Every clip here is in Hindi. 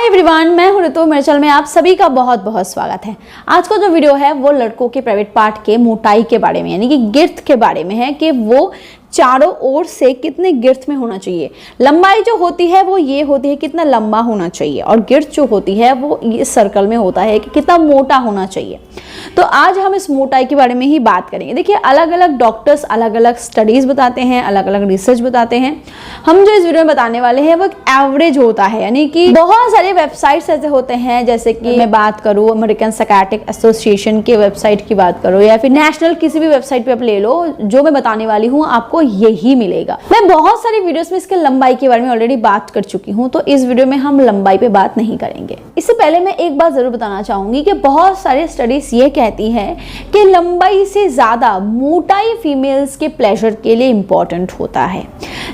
एवरीवन, मैं हूं ऋतु। मेरे चैनल में आप सभी का बहुत बहुत स्वागत है। आज का जो वीडियो है वो लड़कों के प्राइवेट पार्ट के मोटाई के बारे में यानी कि गिर्थ के बारे में है कि वो चारों ओर से कितने गिर्थ में होना चाहिए। लंबाई जो होती है वो ये होती है कितना लंबा होना चाहिए, और गिर्थ जो होती है वो इस सर्कल में होता है कि कितना मोटा होना चाहिए। तो आज हम इस मोटाई के बारे में ही बात करेंगे। देखिए, अलग अलग डॉक्टर्स अलग अलग स्टडीज बताते हैं, अलग अलग रिसर्च बताते हैं। हम जो इस वीडियो में बताने वाले हैं वो एक एवरेज होता है, यानी कि बहुत सारे वेबसाइट्स ऐसे होते हैं, जैसे कि मैं बात करूँ अमेरिकन साइकियाट्रिक एसोसिएशन के वेबसाइट की बात करूँ या फिर नेशनल किसी भी वेबसाइट पे आप ले लो, जो मैं बताने वाली हूँ आपको यही मिलेगा। मैं बहुत सारी वीडियोस में इसके लंबाई के बारे में ऑलरेडी बात कर चुकी हूँ, तो इस वीडियो में हम लंबाई पे बात नहीं करेंगे। इससे पहले मैं एक बात जरूर बताना चाहूंगी कि बहुत सारे स्टडीज ये कहती है कि लंबाई से ज्यादा मोटाई फीमेल्स के प्लेजर के लिए इंपॉर्टेंट होता है,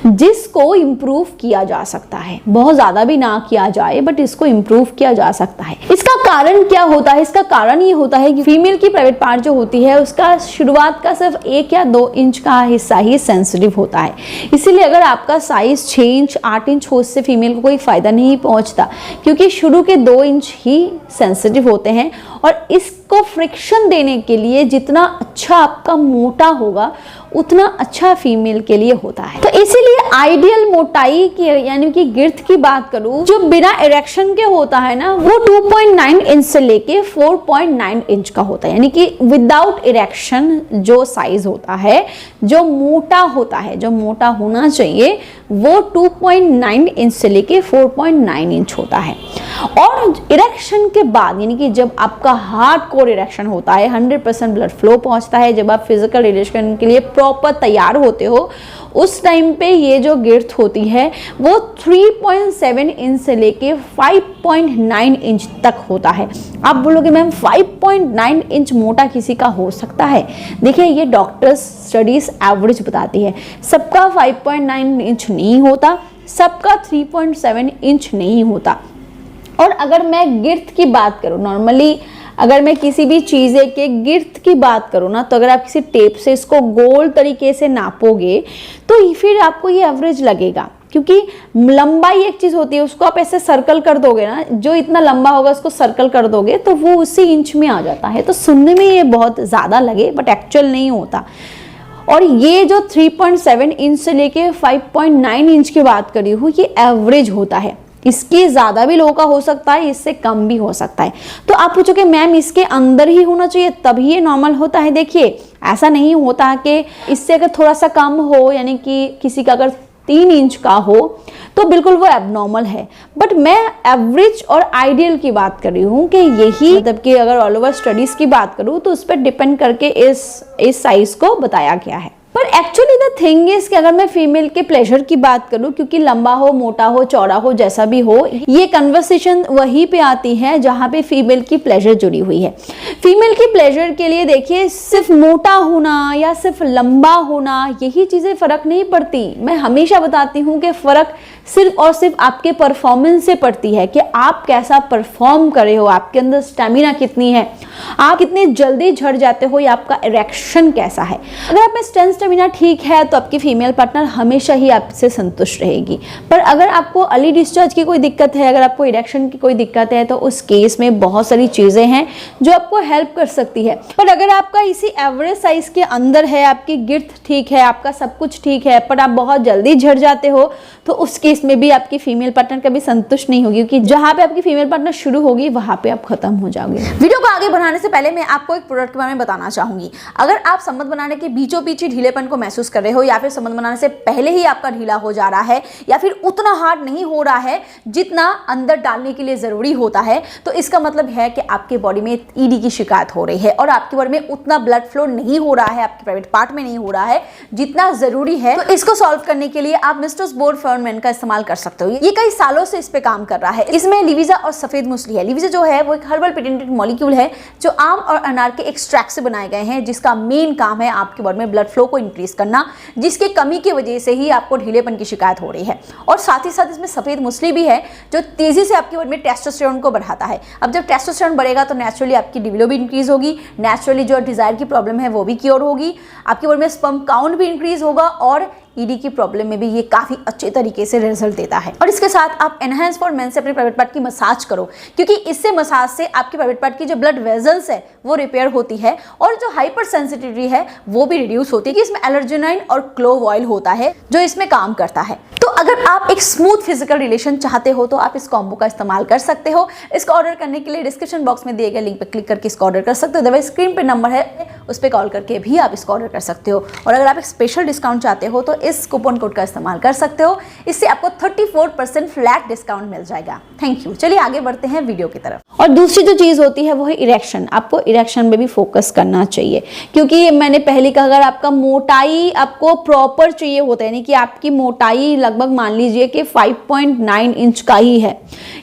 जिसको इंप्रूव किया जा सकता है। बहुत ज्यादा भी ना किया जाए, बट इसको इंप्रूव किया जा सकता है। इसका कारण क्या होता है? इसका कारण ये होता है कि फीमेल की प्राइवेट पार्ट जो होती है उसका शुरुआत का सिर्फ 1 या 2 इंच का हिस्सा ही सेंसिटिव होता है। इसीलिए अगर आपका साइज 6 इंच 8 इंच हो, उससे फीमेल को कोई फायदा नहीं पहुंचता, क्योंकि शुरू के 2 इंच ही सेंसिटिव होते हैं। और इसको फ्रिक्शन देने के लिए जितना अच्छा आपका मोटा होगा उतना अच्छा फीमेल के लिए होता है। तो इसीलिए आइडियल मोटाई की यानी कि गिर्थ की बात करूं, जो बिना इरेक्शन के होता है ना, वो 2.9 इंच से लेके 4.9 इंच का होता है। यानी कि विदाउट इरेक्शन जो साइज होता है, जो मोटा होता है, जो मोटा होना चाहिए, वो 2.9 इंच से लेके 4.9 इंच होता है। और इरेक्शन के बाद यानी कि जब आपका हार्डकोर इरेक्शन होता है, 100% ब्लड फ्लो पहुंचता है, जब आप फिजिकल रिलेशन के लिए प्रॉपर तैयार होते हो, उस टाइम पे ये जो गिर्थ होती है वो 3.7 इंच से लेके 5.9 इंच तक होता है। आप बोलोगे मैम 5.9 इंच मोटा किसी का हो सकता है? देखिए, ये डॉक्टर्स स्टडीज एवरेज बताती है। सबका 5.9 इंच नहीं होता, सबका 3.7 इंच नहीं होता। और अगर मैं गिर्थ की बात करूं, नॉर्मली अगर मैं किसी भी चीज़ के गिर्थ की बात करूँ ना, तो अगर आप किसी टेप से इसको गोल तरीके से नापोगे तो फिर आपको ये एवरेज लगेगा, क्योंकि लंबाई एक चीज़ होती है, उसको आप ऐसे सर्कल कर दोगे ना, जो इतना लंबा होगा उसको सर्कल कर दोगे तो वो उसी इंच में आ जाता है। तो सुनने में ये बहुत ज़्यादा लगे, बट एक्चुअल नहीं होता। और ये जो 3.7 इंच से लेके 5.9 इंच की बात करी हूँ, ये एवरेज होता है। इसके ज्यादा भी लोगों का हो सकता है, इससे कम भी हो सकता है। तो आप पूछोगे मैम इसके अंदर ही होना चाहिए तभी ये नॉर्मल होता है? देखिए, ऐसा नहीं होता कि इससे अगर थोड़ा सा कम हो, यानी कि किसी का अगर 3 इंच का हो तो बिल्कुल वो एबनॉर्मल है। बट मैं एवरेज और आइडियल की बात कर रही हूँ कि यही, मतलब कि अगर ऑल ओवर स्टडीज की बात करूँ तो उस पर डिपेंड करके इस साइज को बताया गया है। पर एक्चुअली द थिंग इज कि अगर मैं फीमेल के प्लेजर की बात करूं, क्योंकि लंबा हो, मोटा हो, चौड़ा हो, जैसा भी हो, ये कन्वर्सेशन वहीं पे आती है जहां पे फीमेल की प्लेजर जुड़ी हुई है। फीमेल की प्लेजर के लिए देखिए, सिर्फ मोटा होना या सिर्फ लंबा होना, यही चीजें फर्क नहीं पड़ती। मैं हमेशा बताती हूँ कि फर्क सिर्फ और सिर्फ आपके परफॉर्मेंस से पड़ती है कि आप कैसा परफॉर्म कर रहे हो, आपके अंदर स्टेमिना कितनी है, आप कितने जल्दी झड़ जाते हो, या आपका इरेक्शन कैसा है। अगर आप में स्ट्रेंथ स्टेमिना ठीक है तो आपकी फीमेल पार्टनर हमेशा ही आपसे संतुष्ट रहेगी। पर अगर आपको अर्ली डिस्चार्ज की कोई दिक्कत है, अगर आपको इरेक्शन की कोई दिक्कत है, तो उस केस में बहुत सारी चीजें हैं जो आपको हेल्प कर सकती है। पर अगर आपका इसी एवरेज साइज के अंदर है, आपकी गिर्थ ठीक है, आपका सब कुछ ठीक है, पर आप बहुत जल्दी झड़ जाते हो, तो उस केस में भी आपकी फीमेल पार्टनर कभी संतुष्ट नहीं होगी, क्योंकि जहां पे आपकी फीमेल पार्टनर शुरू होगी वहां पे आप खत्म हो जाओगे। वीडियो को आगे बढ़ाने से पहले मैं आपको एक प्रोडक्ट के बारे में बताना चाहूंगी। अगर आप संबंध बनाने के बीचों बीच ढीलेपन को महसूस कर रहे हो, या फिर संबंध बनाने से पहले ही आपका ढीला हो जा रहा है, या फिर उतना हार्ड नहीं हो रहा है जितना अंदर डालने के लिए जरूरी होता है, तो इसका मतलब है कि आपके बॉडी में ईडी की शिकायत हो रही है और आपकी बॉडी में उतना ब्लड फ्लो नहीं हो रहा है, आपके प्राइवेट पार्ट में नहीं हो रहा है जितना जरूरी है। तो इसको सॉल्व करने के लिए आप मिस्टर्स बोर्ड फर्नमैन का इस्तेमाल कर सकते हो। ये कई सालों से इस पे काम कर रहा है। इसमें लिविजा और सफेद मूसली है। लिविजा जो है वो एक हर्बल पेटेंटेड मॉलिक्यूल है जो आम और अनार के एक्सट्रैक्ट से बनाए गए हैं, जिसका मेन काम है आपके बॉडी में ब्लड फ्लो को इंक्रीज करना, जिसकी कमी की वजह से ही आपको ढीलेपन की शिकायत हो रही है। और साथ ही साथ इसमें सफेद मूसली भी है जो तेजी से आपके बॉडी में टेस्टोस्टेरोन को बढ़ाता है। अब जब टेस्टोस्टेरोन बढ़ेगा तो नेचुरली आपकी लिबिडो भी इंक्रीज होगी, नेचुरली जो डिजायर की प्रॉब्लम है वो भी क्योर होगी, आपकी बॉडी में स्पर्म काउंट भी इंक्रीज होगा, और ईडी की प्रॉब्लम में भी ये काफी अच्छे तरीके से रिजल्ट देता है। और इसके साथ आप एनहांस फॉर मेन से अपने प्राइवेट पार्ट की मसाज करो, क्योंकि इससे मसाज से आपके प्राइवेट पार्ट की जो ब्लड वेजल्स है वो रिपेयर होती है और जो हाइपर सेंसिटिविटी है वो भी रिड्यूस होती है। कि इसमें एलर्जेनाइन और क्लोव ऑयल होता है जो इसमें काम करता है। तो अगर आप एक स्मूथ फिजिकल रिलेशन चाहते हो तो आप इस कॉम्बो का इस्तेमाल कर सकते हो। इसका ऑर्डर करने के लिए डिस्क्रिप्शन बॉक्स में दिए गए लिंक पर क्लिक करके इसका ऑर्डर कर सकते हो। अदरवाइज स्क्रीन पे नंबर है, उस पर कॉल करके भी आप इसका ऑर्डर कर सकते हो। और अगर आप एक स्पेशल डिस्काउंट चाहते हो तो इस कूपन कोड का इस्तेमाल कर सकते हो। इससे आपको 34% फ्लैट डिस्काउंट मिल जाएगा। Thank you. चलिए आगे बढ़ते हैं वीडियो की तरफ। और दूसरी जो चीज होती है वो है इरेक्शन। आपको इरेक्शन में भी फोकस करना चाहिए, क्योंकि मैंने पहले कहा अगर आपका मोटाई आपको प्रॉपर चाहिए होता है, यानी कि आपकी मोटाई लगभग मान लीजिए कि 5.9 इंच का ही है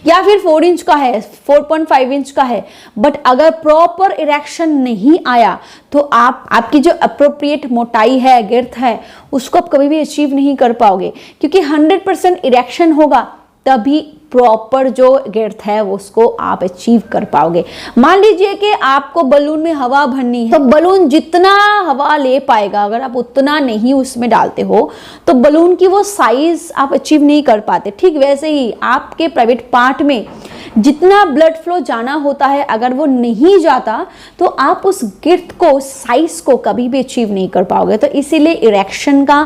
या फिर 4 इंच का है, 4.5 इंच का है, बट अगर प्रॉपर इरेक्शन नहीं आया तो आपकी जो अप्रोप्रिएट मोटाई है, गिर्थ है, उसको आप कभी भी अचीव नहीं कर पाओगे। क्योंकि 100% इरेक्शन होगा तभी प्रॉपर जो गिर्थ है वो उसको आप अचीव कर पाओगे। मान लीजिए कि आपको बलून में हवा भरनी है, तो बलून जितना हवा ले पाएगा अगर आप उतना नहीं उसमें डालते हो तो बलून की वो साइज आप अचीव नहीं कर पाते। ठीक वैसे ही आपके प्राइवेट पार्ट में जितना ब्लड फ्लो जाना होता है अगर वो नहीं जाता तो आप उस गिर्थ को, साइज को कभी भी अचीव नहीं कर पाओगे। तो इसीलिए इरेक्शन का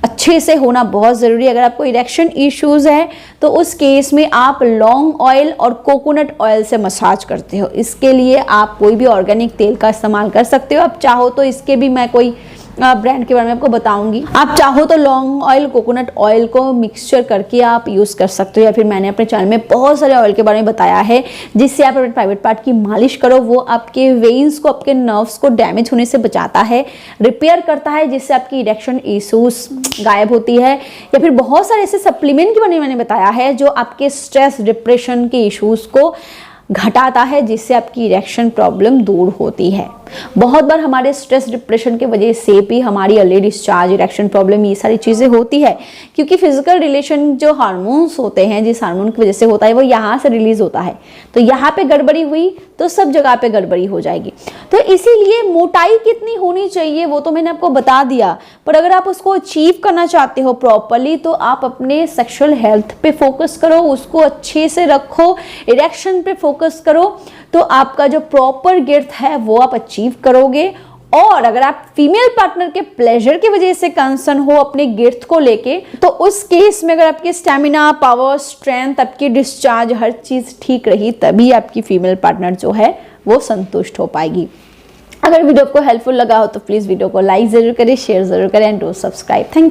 अच्छे से होना बहुत ज़रूरी है। अगर आपको इरेक्शन इश्यूज है तो उस केस में आप लौंग ऑयल और कोकोनट ऑयल से मसाज करते हो। इसके लिए आप कोई भी ऑर्गेनिक तेल का इस्तेमाल कर सकते हो। आप चाहो तो इसके भी मैं कोई ब्रांड के बारे में आपको बताऊंगी। आप चाहो तो लौंग ऑयल, कोकोनट ऑयल को मिक्सचर करके आप यूज़ कर सकते हो, या फिर मैंने अपने चैनल में बहुत सारे ऑयल के बारे में बताया है जिससे आप अपने प्राइवेट पार्ट की मालिश करो। वो आपके वेन्स को, आपके नर्व्स को डैमेज होने से बचाता है, रिपेयर करता है, जिससे आपकी इरेक्शन इश्यूज गायब होती है। या फिर बहुत सारे ऐसे सप्लीमेंट के बारे में मैंने बताया है जो आपके स्ट्रेस, डिप्रेशन के इश्यूज को घटाता है, जिससे आपकी इरेक्शन प्रॉब्लम दूर होती है। बहुत बार हमारे स्ट्रेस, डिप्रेशन के वजह से भी हमारी अर्ली डिस्चार्ज, इरेक्शन प्रॉब्लम, ये सारी चीज़ें होती है, क्योंकि फिजिकल रिलेशन जो हार्मोन्स होते हैं, जिस हार्मोन की वजह से होता है वो यहाँ से रिलीज होता है। तो यहाँ पे गड़बड़ी हुई तो सब जगह पे गड़बड़ी हो जाएगी। तो इसीलिए मोटाई कितनी होनी चाहिए वो तो मैंने आपको बता दिया, पर अगर आप उसको अचीव करना चाहते हो प्रॉपरली तो आप अपने सेक्सुअल हेल्थ पे फोकस करो, उसको अच्छे से रखो, इरेक्शन पे फोकस करो, तो आपका जो प्रॉपर गिर्थ है वो आप अचीव करोगे। और अगर आप फीमेल पार्टनर के प्लेजर की वजह से कंसर्न हो अपने गिर्थ को लेके, तो उस केस में अगर आपकी स्टेमिना, पावर, स्ट्रेंथ, आपकी डिस्चार्ज, हर चीज ठीक रही तभी आपकी फीमेल पार्टनर जो है वो संतुष्ट हो पाएगी। अगर वीडियो आपको हेल्पफुल लगा हो तो प्लीज वीडियो को लाइक जरूर करें, शेयर जरूर करें and do subscribe. Thank you.